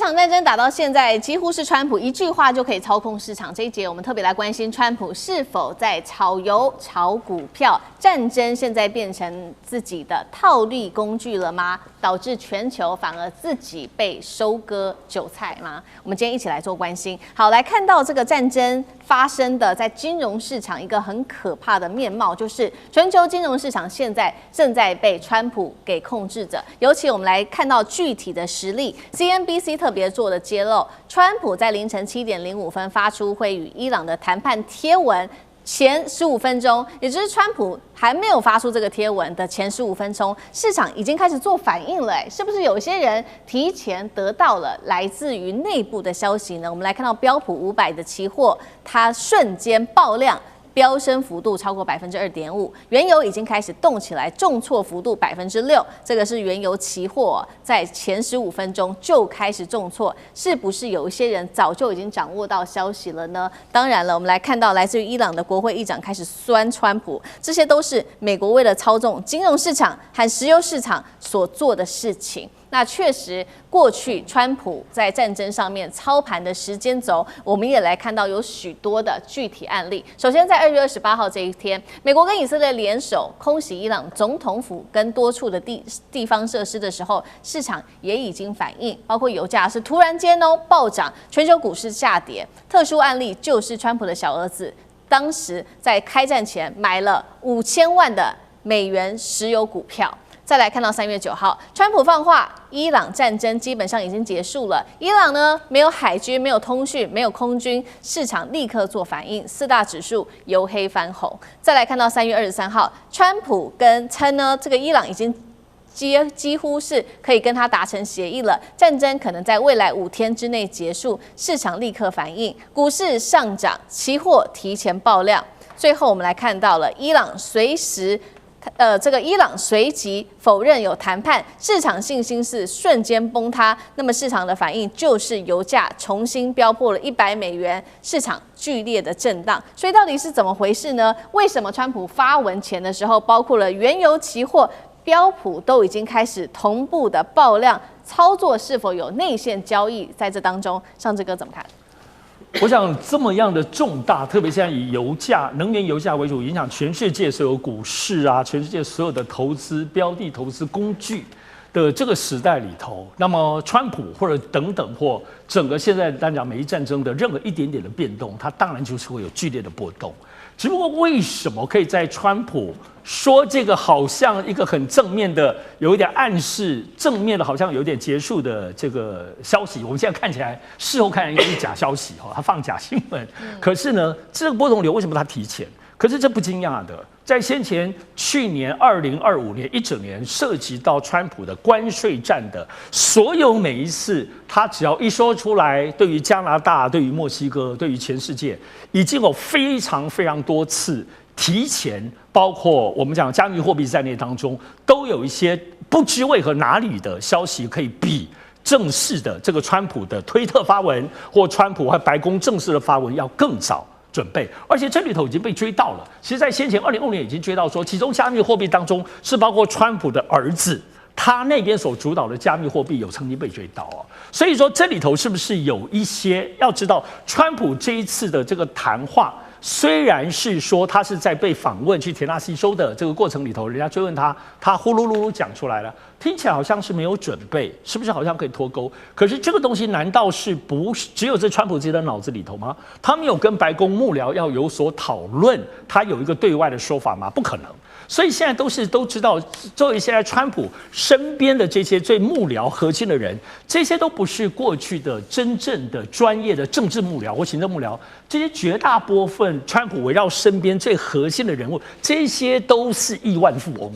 場戰爭打到現在，幾乎是川普一句話就可以操控市場。這一節我們特別來關心川普是否在炒油、炒股票，戰爭現在變成自己的套利工具了嗎？導致全球反而自己被收割韭菜嗎？我們今天一起來做關心。好，來看到這個戰爭發生的在金融市場一個很可怕的面貌，就是全球金融市場現在正在被川普給控制着。尤其我們來看到具體的實例 ，CNBC 特別做的揭露，川普在凌晨7點05分發出會與伊朗的談判貼文。前15分鐘，也就是川普還沒有發出這個貼文的前15分鐘，市場已經開始做反應了。是不是有些人提前得到了來自於內部的消息呢？我們來看到標普500的期貨，它瞬間爆量。飆升幅度超過2.5%，原油已經開始動起來，重挫幅度6%。這個是原油期貨在前15分鐘就開始重挫，是不是有一些人早就已經掌握到消息了呢？當然了，我們來看到來自於伊朗的國會議長開始酸川普，這些都是美國為了操縱金融市場和石油市場所做的事情。那確實，過去川普在戰爭上面操盤的時間軸，我們也來看到有許多的具體案例。首先，在2月28號這一天，美國跟以色列聯手空襲伊朗總統府跟多處的地方設施的時候，市場也已經反應，包括油價是突然間暴漲，全球股市下跌。特殊案例就是川普的小兒子，當時在開戰前買了5000萬的美元石油股票。再來看到3月9號，川普放話，伊朗戰爭基本上已經結束了。伊朗呢，沒有海軍，沒有通訊，沒有空軍，市場立刻做反應，4大指數由黑翻紅。再來看到3月23號，川普稱呢，這個伊朗已經幾乎是可以跟他達成協議了，戰爭可能在未來5天之內結束，市場立刻反應，股市上漲，期貨提前爆量。最後我們來看到了伊朗隨即否認有談判，市場信心是瞬間崩塌。那麼市場的反應就是油價重新飆破了$100，市場劇烈的震盪。所以到底是怎麼回事呢？為什麼川普發文前的時候，包括了原油期貨、標普都已經開始同步的爆量？操作是否有內線交易在這當中？尚志哥怎麼看？我想這麼樣的重大，特別現在以油價、能源油價為主，影響全世界所有股市啊，全世界所有的投資標的、投資工具的這個時代裡頭，那麼川普或者等等或整個現在單講美伊戰爭的任何一點點的變動，它當然就是會有劇烈的波動。只不過為什麼可以在川普說這個好像一個很正面的，有一點暗示正面的，好像有點結束的這個消息，我們現在看起來事後看起來應該是假消息哈，他放假新聞。可是呢，這個波動流為什麼他提前？可是這不驚訝的，在先前去年2025年一整年涉及到川普的關稅戰的所有每一次，他只要一說出來，對於加拿大、對於墨西哥、對於全世界，已經有非常非常多次提前，包括我們講加密貨幣在內當中，都有一些不知為何哪裡的消息可以比正式的這個川普的推特發文或川普和白宮正式的發文要更早準備，而且這裡頭已經被追到了。其實，在先前2025年已經追到說，其中加密貨幣當中是包括川普的兒子，他那邊所主導的加密貨幣有曾經被追到哦。所以說，這裡頭是不是有一些要知道，川普這一次的這個談話，雖然是說他是在被訪問去田納西州的這個過程裡頭，人家追問他，他呼嚕嚕嚕講出來了，聽起來好像是沒有準備，是不是好像可以脫鈎？可是這個東西難道是不是只有在川普自己的腦子裡頭嗎？他沒有跟白宮幕僚要有所討論，他有一個對外的說法嗎？不可能。所以現在都知道，作為現在川普身邊的這些最幕僚核心的人，這些都不是過去的真正的專業的政治幕僚或行政幕僚，這些絕大部分川普圍繞身邊最核心的人物，這些都是億萬富翁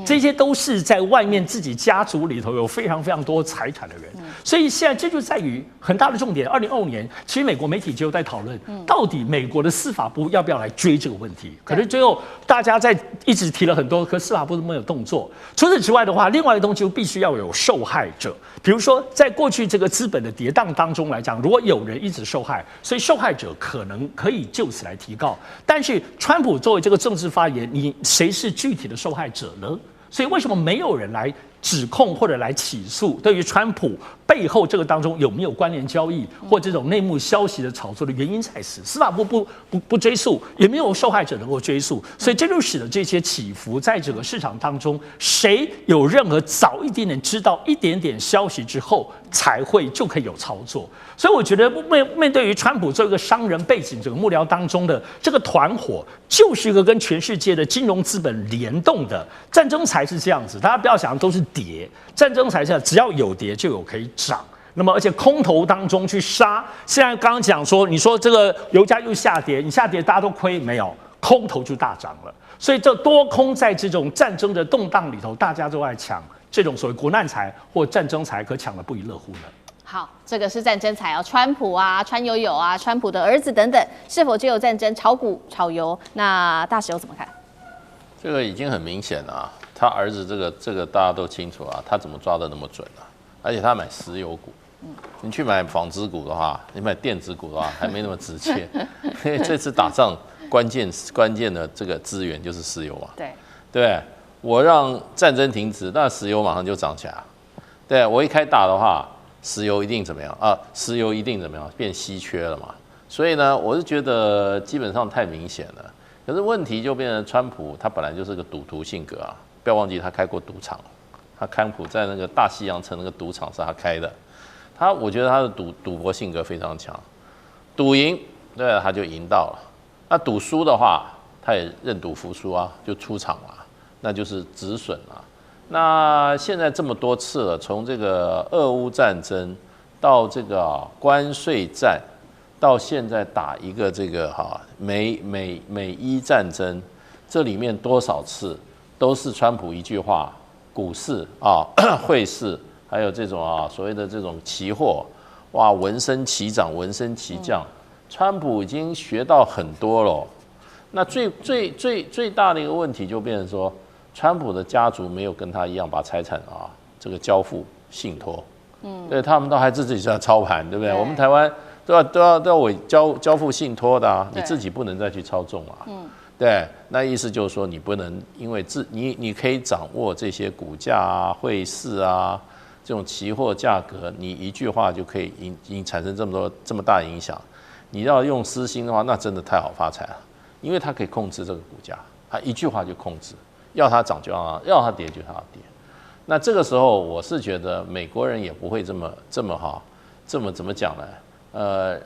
這些都是在外面自己家族裡頭有非常非常多財產的人。所以現在這就在於很大的重點。2025年，其實美國媒體就在討論，到底美國的司法部要不要來追這個問題？可是最後大家在一直提了很多，可司法部都沒有動作。除此之外的話，另外的東西就必須要有受害者。比如說，在過去這個資本的跌宕當中來講，如果有人一直受害，所以受害者可能可以就此來提告。但是川普作為這個政治發言，你誰是具體的受害者呢？所以為什麼沒有人來指控或者來起訴？對於川普背後這個當中有沒有關聯交易或這種內幕消息的炒作的原因才是。司法部不追溯，也沒有受害者能夠追溯，所以這就使得這些起伏在整個市場當中，誰有任何早一點點知道一點點消息之後，才會就可以有操作。所以我覺得面對於川普这個商人背景整個幕僚當中的這個團夥，就是一個跟全世界的金融資本聯動的戰爭才是這樣子。大家不要想都是跌，戰爭才是只要有跌就有可以漲。那麼而且空頭當中去殺，現在剛剛講說，你說這個油價又下跌，你下跌大家都虧，沒有，空頭就大漲了。所以這多空在這種戰爭的動盪裡頭，大家都在搶這種所謂國難財或戰爭財，可搶得不亦樂乎呢。好，這個是戰爭財哦，川普啊、川友友啊、川普的兒子等等，是否藉由戰爭炒股炒油？那大使有怎麼看？這個已經很明顯了啊，他兒子這個大家都清楚啊，他怎麼抓得那麼準啊？而且他買石油股，你去買紡織股的話，你買電子股的話，還沒那麼直接。因為這次打仗關鍵的這個資源就是石油嘛。對，我讓戰爭停止，那石油馬上就漲起來。對，我一開打的話，石油一定怎麼樣啊？石油一定怎麼樣？變稀缺了嘛。所以呢，我是覺得基本上太明顯了。可是問題就变成川普，他本来就是個賭徒性格啊，不要忘記他開過賭場。川普在那個大西洋城那個賭場是他開的，我覺得他的賭博性格非常強，賭贏對他就贏到了，那賭輸的話他也認賭服輸啊，就出場了，那就是止損了。那現在這麼多次了，從這個俄烏戰爭到這個關稅戰，到現在打一個這個美伊戰爭，這裡面多少次都是川普一句話。股市啊，匯市，還有這種所謂的這種期貨，哇，聞聲起漲，聞聲起降。川普已經學到很多了。那最大的一個問題就變成說，川普的家族沒有跟他一樣把財產這個交付信託，對，他們都還自己在操盤，對不對？我們台灣都要委交付信託的啊，你自己不能再去操縱啊。對，那意思就是說，你不能因為你可以掌握這些股價啊、匯市啊這種期貨價格，你一句話就可以產生這麼大影響。你要用私心的話，那真的太好發財了，因為它可以控制這個股價，它一句話就控制，要它漲就讓它，要它跌就讓它跌。那這個時候，我是覺得美國人也不會這麼怎麼講呢？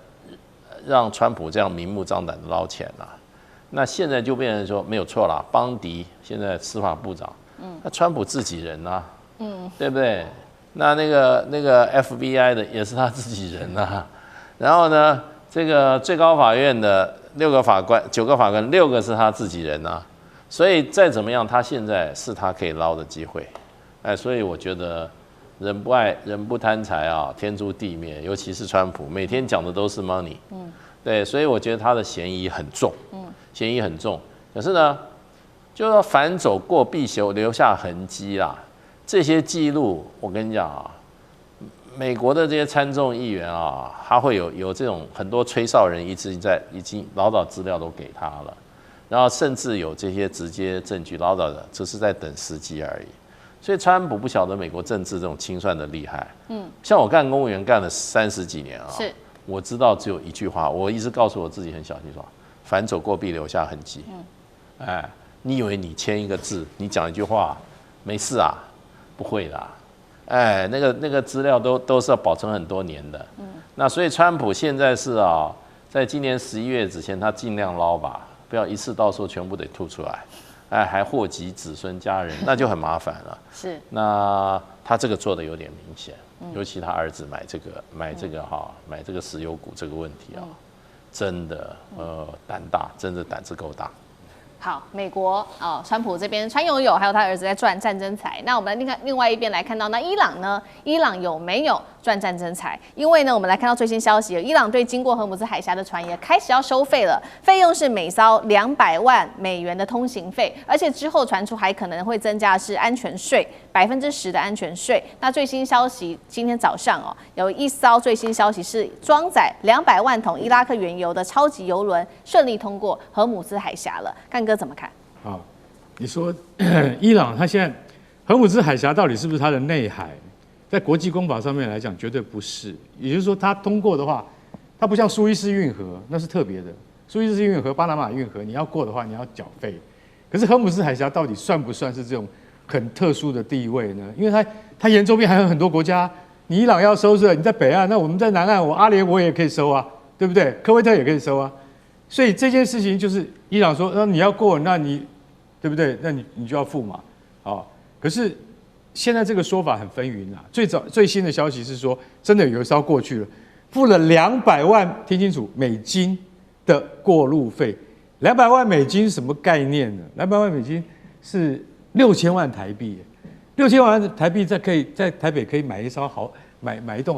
讓川普這樣明目張膽的撈錢啊。那現在就變成說沒有錯啦，邦迪現在司法部長，那川普自己人啊，對不對？那個 FBI 的也是他自己人啊。然後呢，這個最高法院的9個法官，6個是他自己人啊。所以再怎麼樣，他現在是他可以撈的機會。所以我覺得人不貪財啊，天誅地滅。尤其是川普，每天講的都是 money。對，所以我覺得他的嫌疑很重。嫌疑很重，可是呢，就要反走過必留下痕跡啦。這些記錄，我跟你講啊，美國的這些參眾議員啊，他會有這種很多吹哨人已經老早資料都給他了，然後甚至有這些直接證據，老早的只是在等時機而已。所以川普不曉得美國政治這種清算的厲害。像我幹公務員幹了30幾年啊，我知道只有一句話，我一直告訴我自己很小心說。反走過必留下痕跡。你以為你簽一個字，你講一句話，沒事啊？不會的。那個資料都是要保存很多年的。那所以川普現在是在今年11月之前，他盡量撈吧，不要一次到時候全部得吐出來。還禍及子孫家人，那就很麻煩了。是。那他這個做的有點明顯，尤其他兒子買這個石油股這個問題啊。真的膽大，真的膽子夠大。好，美國川普這邊川友友還有他兒子在賺戰爭財。那我們另外一邊來看到，那伊朗呢？伊朗有沒有賺戰爭財？因為呢，我們来看到最新消息，伊朗對經過荷姆茲海峽的船也開始要收費了，費用是每艘200萬美元的通行費，而且之後傳出還可能會增加的是安全稅，10%的安全稅。那最新消息，今天早上有一艘最新消息是裝載200萬桶伊拉克原油的超級油輪順利通過荷姆茲海峽了。幹哥怎麼看？好，你說伊朗他現在荷姆茲海峽到底是不是他的內海？在國際公法上面來講，絕對不是。也就是說，它通過的話，它不像蘇伊士運河，那是特別的。蘇伊士運河、巴拿馬運河，你要過的話，你要繳費。可是荷姆斯海峽到底算不算是這種很特殊的地位呢？因為它沿周邊還有很多國家，你伊朗要收是，你在北岸，那我們在南岸，我阿联我也可以收啊，對不对？科威特也可以收啊。所以這件事情就是伊朗說，你要過，那你對不對？那你就要付嘛。好，可是現在這個說法很紛紜啊。最新的消息是說，真的有一艘過去了，付了200萬，聽清楚，美金的過路費。200萬美金是什麼概念呢？200萬美金是6000萬台幣，6000萬台幣在台北可以買一棟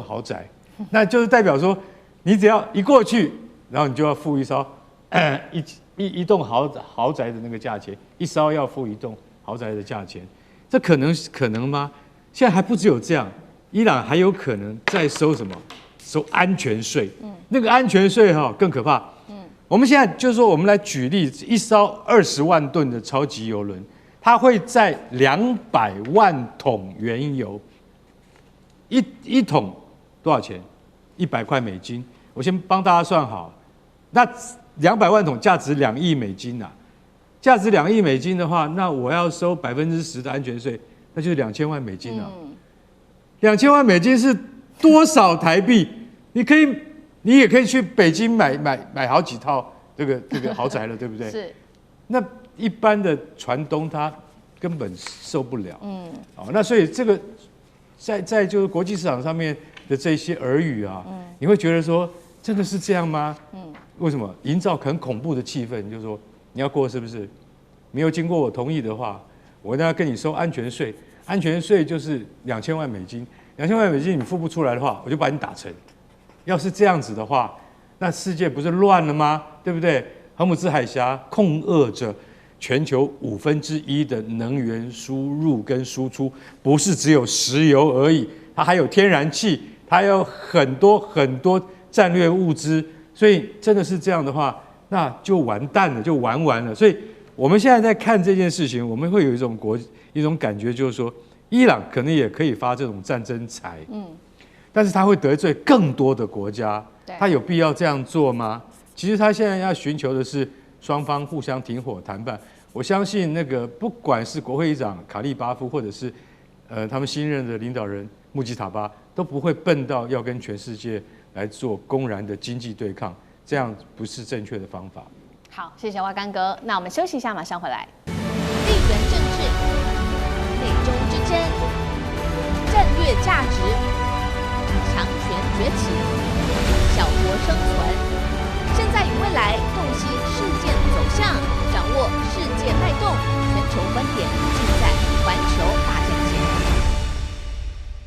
豪宅，那就是代表說，你只要一過去，然後你就要付一棟豪宅的那個價錢，一艘要付一棟豪宅的價錢，這可能嗎？現在還不只有這樣，伊朗還有可能再收什麼？收安全稅，那個安全稅更可怕。我們現在就是說，我們來舉例，一艘20萬噸的超級郵輪，它會載200萬桶原油，一桶多少錢？100塊美金。我先幫大家算好，那200萬桶價值2億美金啊，價值2億美金的話，那我要收10%的安全稅，那就是2000萬美金啊。2000万美金是多少台幣？你也可以去北京買好幾套这個豪宅了，对不對？是。那一般的船東他根本受不了。那所以這個在就是國際市場上面的這些耳語啊，你會覺得說真的是這樣嗎？為什麼營造很恐怖的氣氛？就是說你要過是不是？沒有經過我同意的話，我要跟你收安全稅，安全稅就是2000萬美金，2000萬美金你付不出來的話，我就把你打沉。要是這樣子的話，那世界不是亂了嗎？對不對？荷姆斯海峽控扼着全球1/5的能源輸入跟輸出，不是只有石油而已，它還有天然氣，它還有很多戰略物資。所以真的是這樣的話，那就完蛋了，就玩完了。所以我們現在在看這件事情，我們會有一種感覺，就是說，伊朗可能也可以發這種戰爭財。但是他會得罪更多的國家，他有必要這樣做嗎？其實他現在要尋求的是雙方互相停火談判。我相信那個不管是國會議長卡利巴夫，或者是他們新任的領導人穆吉塔巴，都不會笨到要跟全世界來做公然的經濟對抗，這樣不是正確的方法。好，謝謝蛙乾哥。那我們休息一下，馬上回來。地緣政治、美中之爭、戰略價值。強權崛起，小國生存。